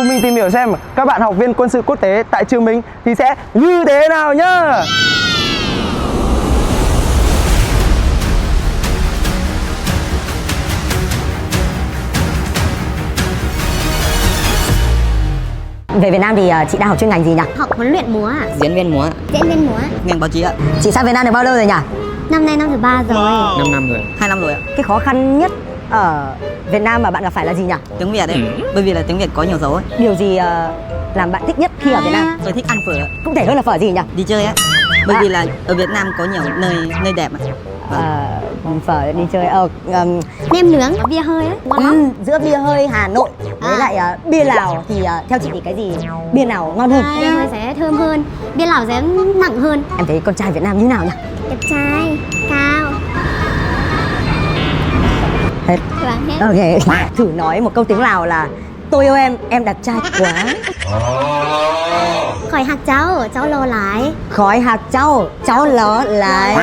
cùng mình tìm hiểu xem các bạn học viên quân sự quốc tế tại trường mình thì sẽ như thế nào nhá. Về Việt Nam thì chị đang học chuyên ngành gì nhỉ? Học huấn luyện múa ạ. Diễn viên múa. Diễn viên múa. Ngành báo chí ạ. Chị sang Việt Nam được bao lâu rồi nhỉ? Năm nay năm thứ 3 rồi. 5 năm rồi. 2 năm rồi ạ. Cái khó khăn nhất ở Việt Nam mà bạn gặp phải là gì nhỉ? Tiếng Việt đấy. Bởi vì là tiếng Việt có nhiều dấu ấy. Điều gì làm bạn thích nhất khi ở Việt Nam? Tôi thích ăn phở. Cụ thể hơn là phở gì nhỉ? Đi chơi á. Bởi vì là ở Việt Nam có nhiều nơi đẹp ạ. Phở đi chơi Nem nướng, bia hơi ấy. Ngon lắm. giữa bia hơi Hà Nội với lại bia Lào thì theo chị thì cái gì bia nào ngon hơn? Bia hơi sẽ thơm hơn, bia lào sẽ nặng hơn. Em thấy con trai Việt Nam như nào nhỉ? Đẹp trai, cao. Hết. Vâng, hết. Ok. Thử nói một câu tiếng Lào là tôi yêu em đẹp trai quá. Khỏi hạt cháu lo lái. Khói hạt cháu ló lại.